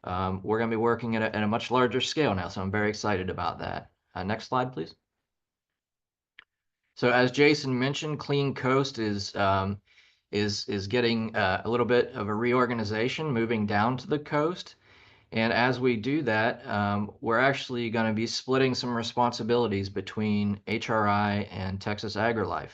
S3: we're going to be working at a much larger scale now, so I'm very excited about that. Next slide, please. So as Jason mentioned, Clean Coast is getting a little bit of a reorganization, moving down to the coast. And as we do that, we're actually going to be splitting some responsibilities between HRI and Texas AgriLife.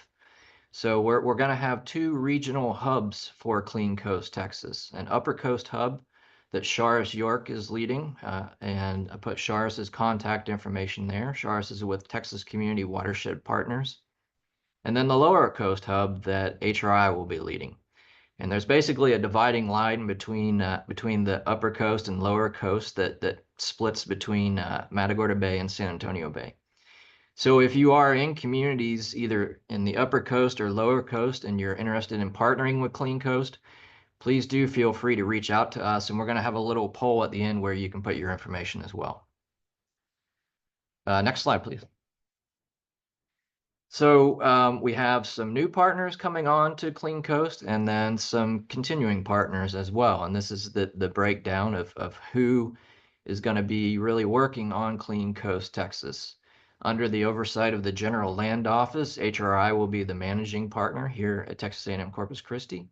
S3: So we're going to have 2 regional hubs for Clean Coast Texas, an Upper Coast hub that Charriss York is leading, and I put Charriss's contact information there. Charriss is with Texas Community Watershed Partners. And then the Lower Coast hub that HRI will be leading. And there's basically a dividing line between the Upper Coast and Lower Coast that splits between Matagorda Bay and San Antonio Bay. So if you are in communities either in the Upper Coast or Lower Coast and you're interested in partnering with Clean Coast, please do feel free to reach out to us, and we're going to have a little poll at the end where you can put your information as well. Next slide, please. So we have some new partners coming on to Clean Coast and then some continuing partners as well. And this is the breakdown of who is going to be really working on Clean Coast, Texas. Under the oversight of the General Land Office, HRI will be the managing partner here at Texas A&M Corpus Christi.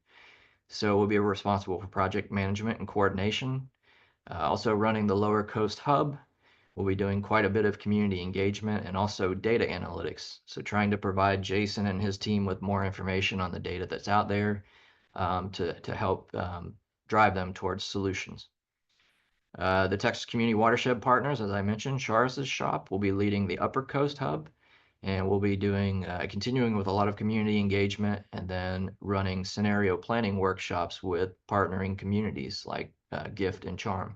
S3: So we'll be responsible for project management and coordination. Also running the Lower Coast Hub. We'll be doing quite a bit of community engagement and also data analytics. So trying to provide Jason and his team with more information on the data that's out there to help drive them towards solutions. The Texas Community Watershed Partners, as I mentioned, Charriss' shop will be leading the Upper Coast Hub, and we'll be doing continuing with a lot of community engagement and then running scenario planning workshops with partnering communities like Gift and Charm.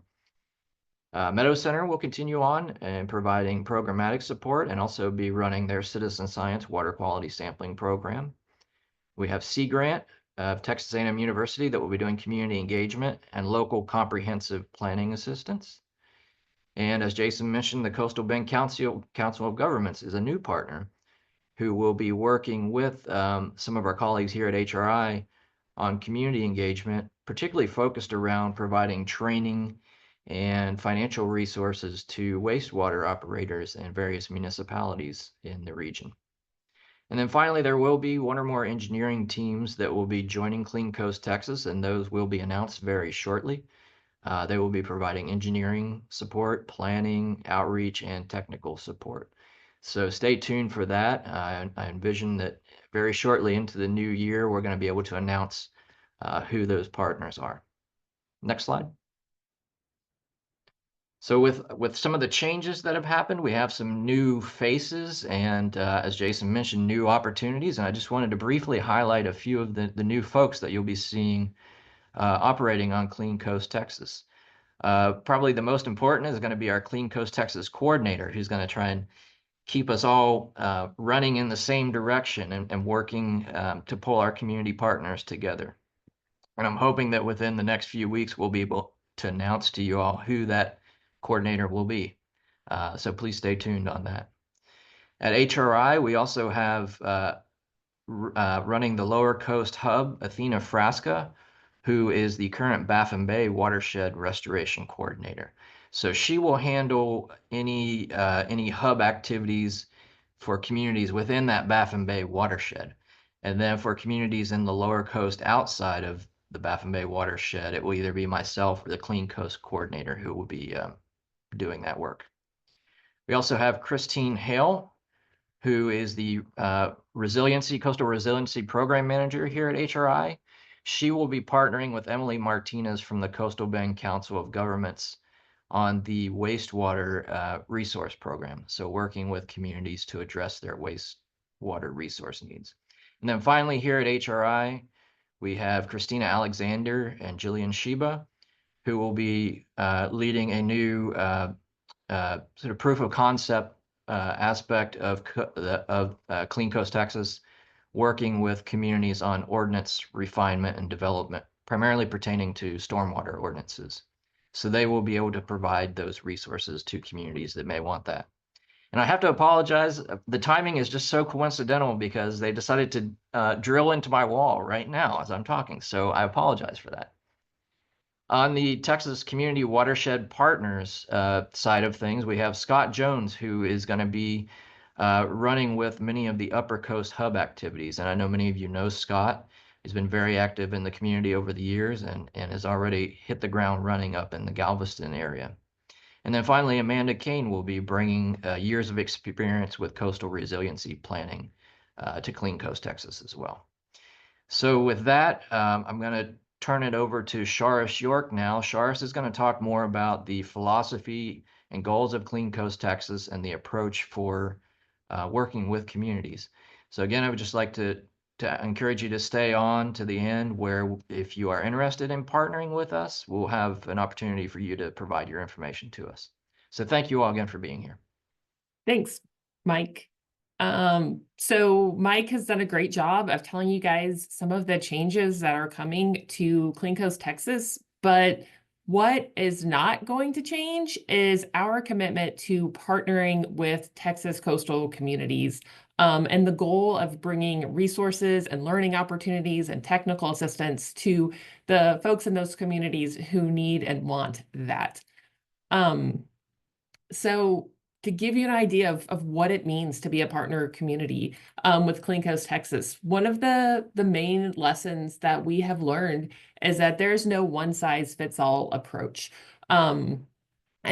S3: Meadow Center will continue on and providing programmatic support and also be running their citizen science water quality sampling program. We have Sea Grant of Texas A&M University that will be doing community engagement and local comprehensive planning assistance. And as Jason mentioned, the Coastal Bend Council of Governments is a new partner who will be working with some of our colleagues here at HRI on community engagement, particularly focused around providing training and financial resources to wastewater operators and various municipalities in the region. And then finally, there will be one or more engineering teams that will be joining Clean Coast, Texas, and those will be announced very shortly. They will be providing engineering support, planning, outreach, and technical support. So stay tuned for that. I envision that very shortly into the new year, we're going to be able to announce who those partners are. Next slide. So with some of the changes that have happened, we have some new faces and as Jason mentioned, new opportunities. And I just wanted to briefly highlight a few of the new folks that you'll be seeing operating on Clean Coast, Texas. Probably the most important is going to be our Clean Coast, Texas coordinator, who's going to try and keep us all running in the same direction and working to pull our community partners together. And I'm hoping that within the next few weeks, we'll be able to announce to you all who that coordinator will be. So please stay tuned on that. At HRI, we also have running the Lower Coast Hub, Athena Frasca, who is the current Baffin Bay Watershed Restoration Coordinator. So she will handle any hub activities for communities within that Baffin Bay watershed. And then for communities in the Lower Coast outside of the Baffin Bay watershed, it will either be myself or the Clean Coast coordinator who will be doing that work. We also have Christine Hale, who is the Coastal Resiliency Program Manager here at HRI. She will be partnering with Emily Martinez from the Coastal Bend Council of Governments on the wastewater resource program. So working with communities to address their wastewater resource needs. And then finally here at HRI, we have Christina Alexander and Jillian Sheba, who will be leading a new sort of proof of concept aspect of Clean Coast, Texas, working with communities on ordinance refinement and development, primarily pertaining to stormwater ordinances. So they will be able to provide those resources to communities that may want that. And I have to apologize, the timing is just so coincidental because they decided to drill into my wall right now as I'm talking. So I apologize for that. On the Texas Community Watershed Partners side of things, we have Scott Jones, who is going to be running with many of the Upper Coast Hub activities. And I know many of you know Scott. He's been very active in the community over the years and has already hit the ground running up in the Galveston area. And then finally, Amanda Kane will be bringing years of experience with coastal resiliency planning to Clean Coast, Texas as well. So with that, I'm going to turn it over to Charriss York now. Charriss is going to talk more about the philosophy and goals of Clean Coast, Texas, and the approach for working with communities. So again, I would just like to encourage you to stay on to the end, where if you are interested in partnering with us, we'll have an opportunity for you to provide your information to us. So thank you all again for being here.
S4: Thanks, Mike. So Mike has done a great job of telling you guys some of the changes that are coming to Clean Coast, Texas, but What is not going to change is our commitment to partnering with Texas coastal communities, and the goal of bringing resources and learning opportunities and technical assistance to the folks in those communities who need and want that. So to give you an idea of what it means to be a partner community with Clean Coast Texas, one of the main lessons that we have learned is that there's no one size fits all approach. And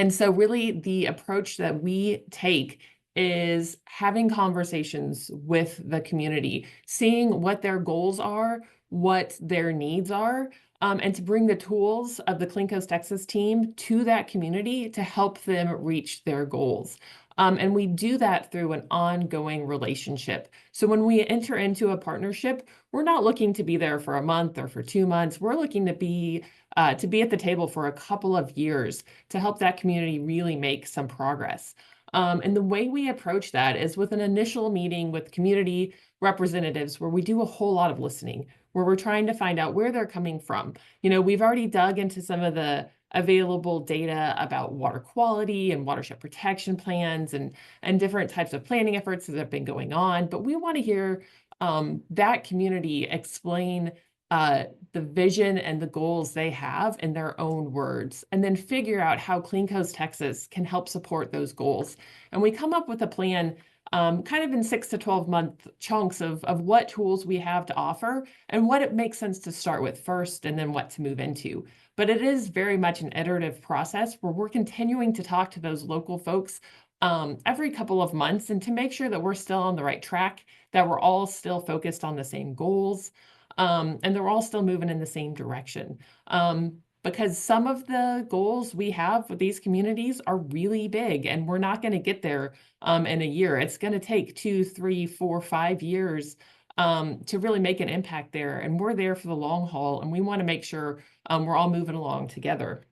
S4: so really the approach that we take is having conversations with the community, seeing what their goals are, what their needs are, and to bring the tools of the Clean Coast Texas team to that community to help them reach their goals. And we do that through an ongoing relationship. So when we enter into a partnership, we're not looking to be there for a month or for 2 months. We're looking to be at the table for a couple of years to help that community really make some progress. And the way we approach that is with an initial meeting with community representatives where we do a whole lot of listening, where we're trying to find out where they're coming from. You know, we've already dug into some of the available data about water quality and watershed protection plans and different types of planning efforts that have been going on, but we want to hear that community explain the vision and the goals they have in their own words, and then figure out how Clean Coast Texas can help support those goals. And we come up with a plan kind of in 6 to 12 month chunks of what tools we have to offer and what it makes sense to start with first and then what to move into. But it is very much an iterative process where we're continuing to talk to those local folks every couple of months and to make sure that we're still on the right track, that we're all still focused on the same goals, and they're all still moving in the same direction. Because some of the goals we have with these communities are really big and we're not going to get there in a year. It's going to take 2, 3, 4, 5 years to really make an impact there. And we're there for the long haul and we want to make sure we're all moving along together.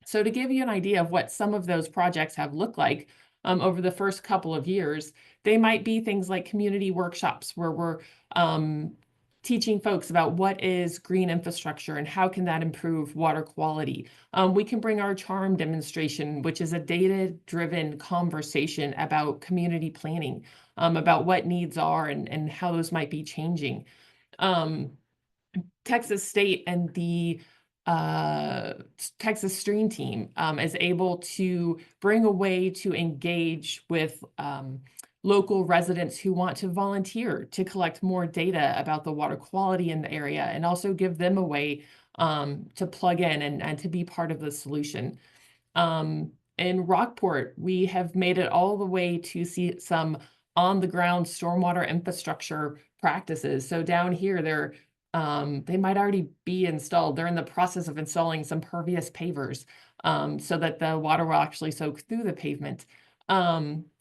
S4: So to give you an idea of what some of those projects have looked like over the first couple of years, they might be things like community workshops where we're teaching folks about what is green infrastructure and how can that improve water quality. We can bring our CHARM demonstration, which is a data-driven conversation about community planning, about what needs are and how those might be changing. Texas State and the Texas Stream Team is able to bring a way to engage with local residents who want to volunteer to collect more data about the water quality in the area and also give them a way to plug in and to be part of the solution. In Rockport, we have made it all the way to see some on-the-ground stormwater infrastructure practices. So down here, they might already be installed. They're in the process of installing some pervious pavers so that the water will actually soak through the pavement.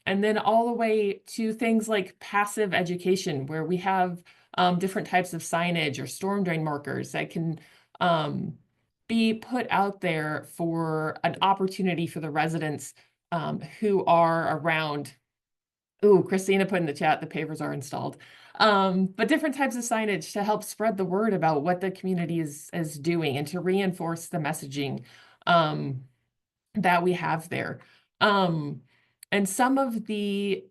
S4: And then all the way to things like passive education, where we have different types of signage or storm drain markers that can be put out there for an opportunity for the residents who are around. Ooh, Christina put in the chat, the pavers are installed. But different types of signage to help spread the word about what the community is doing and to reinforce the messaging that we have there. And some of the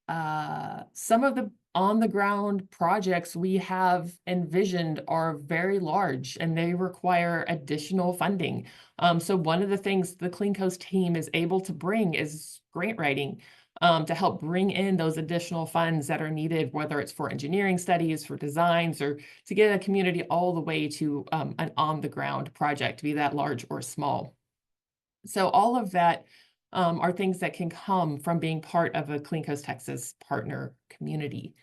S4: on the ground projects we have envisioned are very large and they require additional funding. So one of the things the Clean Coast team is able to bring is grant writing to help bring in those additional funds that are needed, whether it's for engineering studies, for designs, or to get a community all the way to an on the ground project, be that large or small. So all of that are things that can come from being part of a Clean Coast Texas partner community.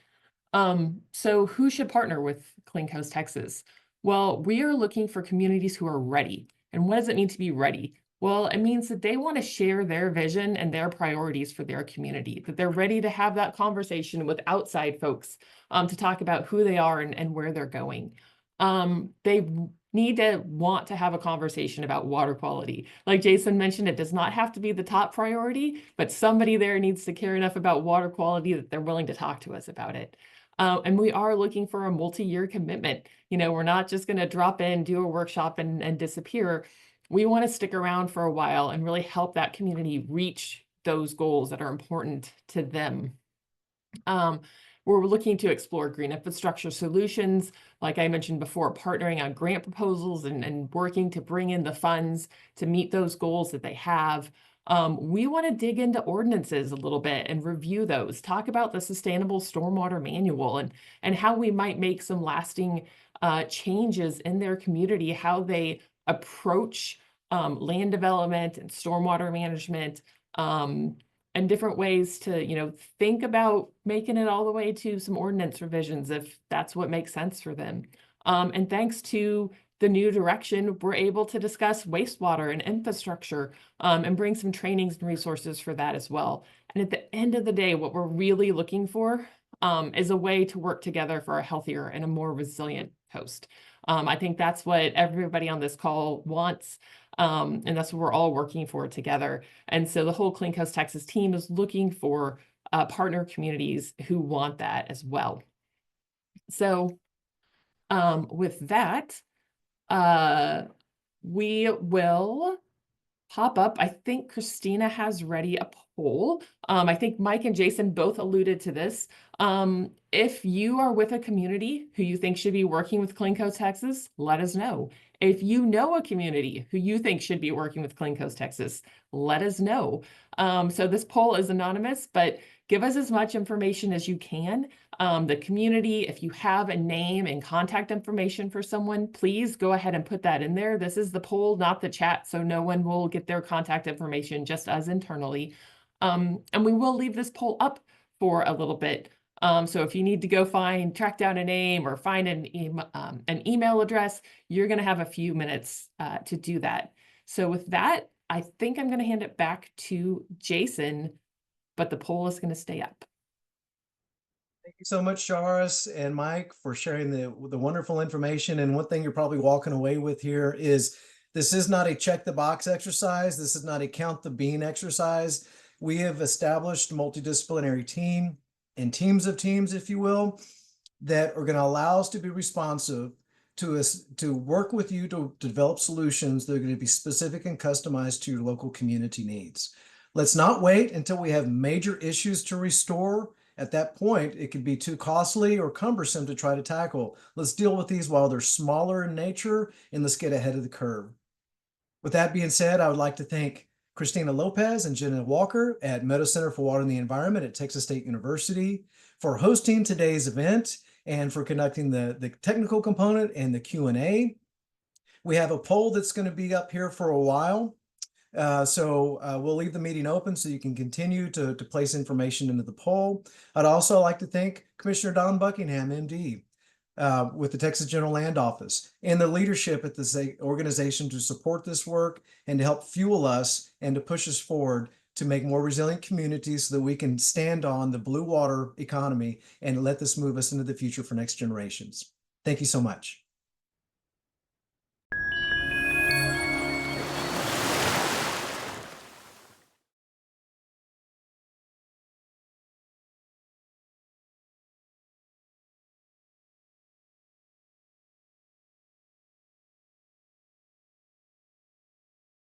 S4: So who should partner with Clean Coast Texas? Well, we are looking for communities who are ready. And what does it mean to be ready? Well, it means that they want to share their vision and their priorities for their community, that they're ready to have that conversation with outside folks to talk about who they are and where they're going. They need to want to have a conversation about water quality. Like Jason mentioned, it does not have to be the top priority, but somebody there needs to care enough about water quality that they're willing to talk to us about it. And we are looking for a multi-year commitment. You know, we're not just going to drop in, do a workshop and disappear. We want to stick around for a while and really help that community reach those goals that are important to them. We're looking to explore green infrastructure solutions, like I mentioned before, partnering on grant proposals and working to bring in the funds to meet those goals that they have. We want to dig into ordinances a little bit and review those, talk about the Sustainable Stormwater Manual and how we might make some lasting changes in their community, how they approach land development and stormwater management, and different ways to, think about making it all the way to some ordinance revisions if that's what makes sense for them. And thanks to the new direction, we're able to discuss wastewater and infrastructure and bring some trainings and resources for that as well. And at the end of the day, what we're really looking for is a way to work together for a healthier and a more resilient coast. I think that's what everybody on this call wants. And that's what we're all working for together. And so the whole Clean Coast Texas team is looking for partner communities who want that as well. So with that, we will pop up. I think Christina has ready a poll. I think Mike and Jason both alluded to this. If you are with a community who you think should be working with Clean Coast Texas, let us know. If you know a community who you think should be working with Clean Coast Texas, let us know. So this poll is anonymous, but give us as much information as you can. The community, if you have a name and contact information for someone, please go ahead and put that in there. This is the poll, not the chat, so no one will get their contact information, just us internally. And we will leave this poll up for a little bit. So if you need to go track down a name or find an email address, you're going to have a few minutes to do that. So with that, I think I'm going to hand it back to Jason, but the poll is going to stay up.
S2: Thank you so much, Charriss and Mike, for sharing the wonderful information. And one thing you're probably walking away with here is this is not a check the box exercise. This is not a count the bean exercise. We have established a multidisciplinary team and teams of teams, if you will, that are going to allow us to be responsive to us, to work with you to develop solutions that are going to be specific and customized to your local community needs. Let's not wait until we have major issues to restore. At that point, it could be too costly or cumbersome to try to tackle. Let's deal with these while they're smaller in nature, and let's get ahead of the curve. With that being said, I would like to thank Christina Lopez and Jenna Walker at Meadow Center for Water and the Environment at Texas State University for hosting today's event and for conducting the technical component and the Q&A. We have a poll that's going to be up here for a while. So we'll leave the meeting open so you can continue to place information into the poll. I'd also like to thank Commissioner Don Buckingham, MD, with the Texas General Land Office and the leadership at this organization to support this work and to help fuel us and to push us forward to make more resilient communities so that we can stand on the blue water economy and let this move us into the future for next generations. Thank you so much.